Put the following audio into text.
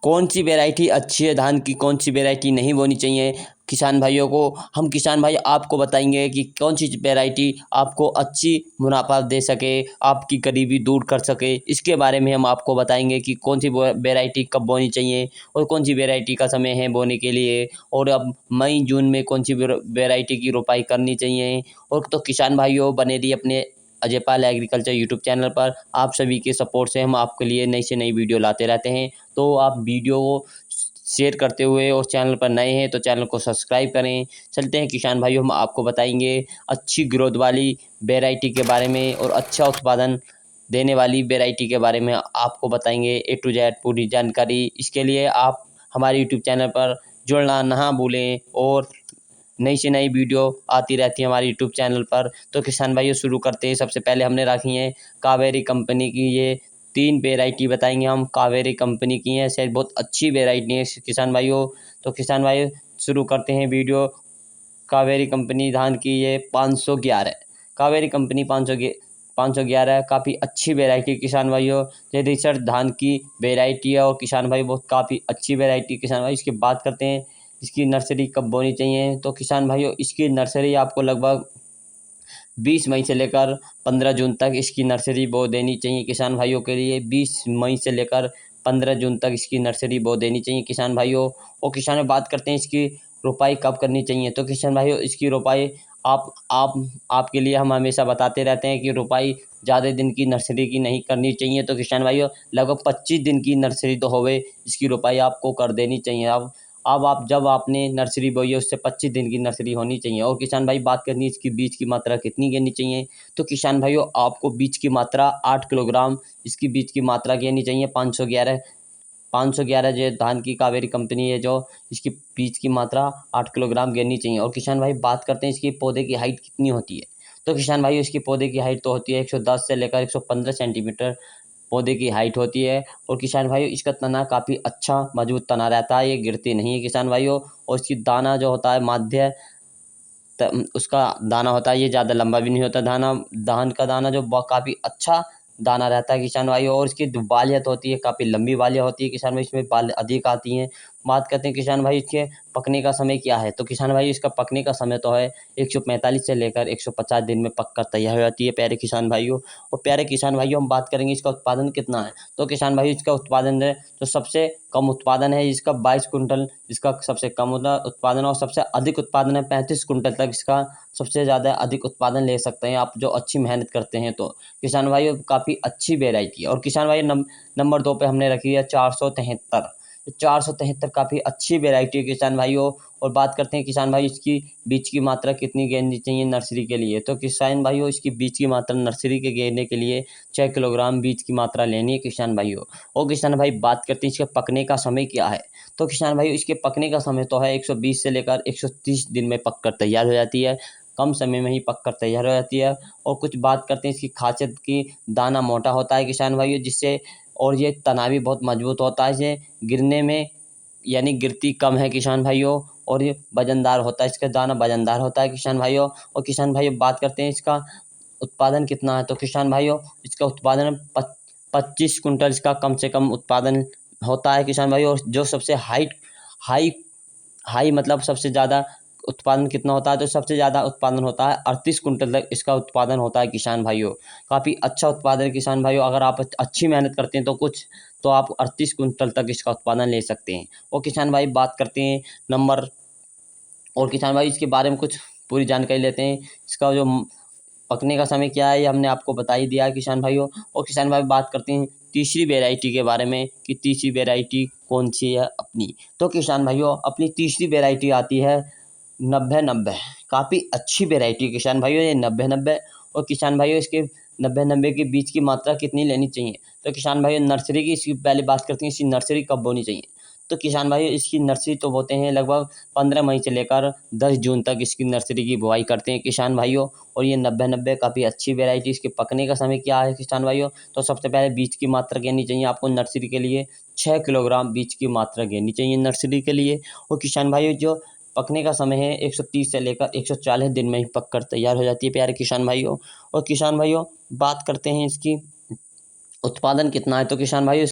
कौन सी वैरायटी अच्छी है धान की, कौन सी वैरायटी नहीं बोनी चाहिए किसान भाइयों को। हम किसान भाई आपको बताएंगे कि कौन सी वैरायटी आपको अच्छी मुनाफा दे सके, आपकी गरीबी दूर कर सके। इसके बारे में हम आपको बताएंगे कि कौन सी वैरायटी कब बोनी चाहिए और कौन सी वैरायटी का समय है बोने के लिए, और अब मई जून में कौन सी वैरायटी की रोपाई करनी चाहिए। और तो किसान भाइयों बने रहिए अपने Ajay Pal agriculture YouTube channel पर। आप सभी के सपोर्ट से हम आपके लिए नई से नई वीडियो लाते रहते हैं, तो आप वीडियो को शेयर करते हुए और चैनल पर नए हैं तो चैनल को सब्सक्राइब करें। चलते हैं किसान भाइयों, हम आपको बताएंगे अच्छी ग्रोथ वाली वैरायटी के बारे में और अच्छा उत्पादन देने वाली वैरायटी के बारे में आपको बताएंगे ए टू जेड पूरी जानकारी। इसके लिए आप हमारे यूट्यूब चैनल पर जुड़ना ना भूलें और नई से नई वीडियो आती रहती है हमारे यूट्यूब चैनल पर। तो किसान भाइयों शुरू करते हैं। सबसे पहले हमने रखी है कावेरी कंपनी की ये 3 वैरायटी बताएंगे हम। कावेरी कंपनी की हैं, शायद बहुत अच्छी वैरायटी है किसान भाइयों। तो किसान भाइयों शुरू करते हैं वीडियो। कावेरी कंपनी धान की ये 511 कावेरी कंपनी 511 काफ़ी अच्छी वैरायटी किसान भाइयों। ये रिसर्च धान की वैरायटी है और किसान भाई बहुत काफ़ी अच्छी वैरायटी किसान भाई। इसकी बात करते हैं इसकी नर्सरी कब बोनी चाहिए। तो किसान भाइयों इसकी नर्सरी आपको लगभग 20 मई से लेकर 15 जून तक इसकी नर्सरी बो देनी चाहिए किसान भाइयों के लिए। 20 मई से लेकर 15 जून तक इसकी नर्सरी बो देनी चाहिए किसान भाइयों। और किसान में बात करते हैं इसकी रोपाई कब करनी चाहिए। तो किसान भाइयों इसकी रोपाई आपके लिए हम हमेशा बताते रहते हैं कि रोपाई ज़्यादा दिन की नर्सरी की नहीं करनी चाहिए। तो किसान भाइयों लगभग 25 दिन की नर्सरी तो होवे इसकी रोपाई आपको कर देनी चाहिए। अब आप जब आपने नर्सरी बोई है उससे 25 दिन की नर्सरी होनी चाहिए। और किसान भाई बात करनी है इसकी बीज की मात्रा कितनी लेनी चाहिए। तो किसान भाइयों आपको बीज की मात्रा 8 किलोग्राम इसकी बीज की मात्रा लेनी चाहिए। 511 जो धान की कावेरी कंपनी है जो इसकी बीज की मात्रा 8 किलोग्राम गिरनी चाहिए। और किसान भाई बात करते हैं इसकी पौधे की हाइट कितनी होती है। तो किसान भाई इसकी पौधे की हाइट तो होती है 110 से लेकर 115 सेंटीमीटर पौधे की हाइट होती है। और किसान भाइयों इसका तना काफ़ी अच्छा मजबूत तना रहता है, ये गिरती नहीं है किसान भाइयों। और इसकी दाना जो होता है माध्य उसका दाना होता है, ये ज़्यादा लंबा भी नहीं होता धान का दाना जो काफ़ी अच्छा दाना रहता है किसान भाइयों। और इसकी बालियत होती है काफ़ी लंबी बालियाँ होती है किसान भाई, इसमें बाल अधिक आती हैं। बात करते हैं किसान भाई इसके पकने का समय क्या है। तो किसान भाई इसका पकने का समय तो है 145 से लेकर 150 दिन में पक कर तैयार हो जाती है प्यारे किसान भाइयों। और प्यारे किसान भाइयों हम बात करेंगे इसका उत्पादन कितना है। तो किसान भाई इसका उत्पादन है तो सबसे कम उत्पादन है इसका 22 कुंटल इसका सबसे कम उत्पादन, और सबसे अधिक उत्पादन है 35 कुंटल तक इसका सबसे ज़्यादा अधिक उत्पादन ले सकते हैं आप जो अच्छी मेहनत करते हैं। तो किसान भाइयों काफ़ी अच्छी वेराइटी है। और किसान भाई नंबर 2 पे हमने रखी है 473 473 काफ़ी अच्छी वेराइटी है किसान भाइयों। और बात करते हैं किसान भाई इसकी बीज की मात्रा कितनी गेरनी चाहिए नर्सरी के लिए। तो किसान भाइयों इसकी बीज की मात्रा नर्सरी के गेरने के लिए 6 किलोग्राम बीज की मात्रा लेनी है किसान भाइयों। और किसान भाई बात करते हैं इसके पकने का समय क्या है। तो किसान भाई इसके पकने का समय तो है 120 से लेकर 130 दिन में पक कर तैयार हो जाती है, कम समय में ही पक कर तैयार हो जाती है। और कुछ बात करते हैं इसकी खासियत की, दाना मोटा होता है किसान भाइयों जिससे, और ये तना भी बहुत मजबूत होता है, ये गिरने में यानी गिरती कम है किसान भाइयों। और ये वजनदार होता है, इसका दाना वजनदार होता है किसान भाइयों। और किसान भाइयों बात करते हैं इसका उत्पादन कितना है। तो किसान भाइयों इसका उत्पादन 25 कुंटल इसका कम से कम उत्पादन होता है किसान भाइयों। और जो सबसे हाई हाई मतलब सबसे ज़्यादा उत्पादन कितना होता है। तो सबसे ज़्यादा उत्पादन होता है 38 कुंटल तक इसका उत्पादन होता है किसान भाइयों। काफ़ी अच्छा उत्पादन है किसान भाइयों, अगर आप अच्छी मेहनत करते हैं तो आप 38 कुंटल तक इसका उत्पादन ले सकते हैं। और किसान भाई बात करते हैं नंबर, और किसान भाई इसके बारे में कुछ पूरी जानकारी लेते हैं। इसका जो पकने का समय क्या है ये हमने आपको बता ही दिया है किसान भाइयों। और किसान भाई बात करते हैं तीसरी वेराइटी के बारे में कि तीसरी वेराइटी कौन सी है अपनी। तो किसान भाइयों अपनी तीसरी वेराइटी आती है 90-90, काफ़ी अच्छी वेराइटी किसान भाइयों ये 90-90। और किसान भाइयों इसके 90-90 के बीज की मात्रा कितनी लेनी चाहिए। तो किसान भाइयों नर्सरी की इसकी पहले बात करते हैं इसकी नर्सरी कब बोनी चाहिए। तो किसान भाइयों इसकी नर्सरी तो बोते हैं लगभग 15 मई से लेकर 10 जून तक इसकी नर्सरी की बुआई करते हैं किसान भाइयों। और ये 90-90 काफ़ी अच्छी वेराइटी। इसके पकने का समय क्या है किसान भाइयों। तो सबसे पहले बीज की मात्रा लेनी चाहिए आपको नर्सरी के लिए 6 किलोग्राम बीज की मात्रा लेनी चाहिए नर्सरी के लिए। और किसान भाइयों जो पकने का समय है 130 से लेकर 140 दिन में ही पक कर तैयार हो जाती है प्यारे किसान भाइयों। और किसान भाइयों बात करते हैं इसकी उत्पादन कितना है। तो किसान भाइयों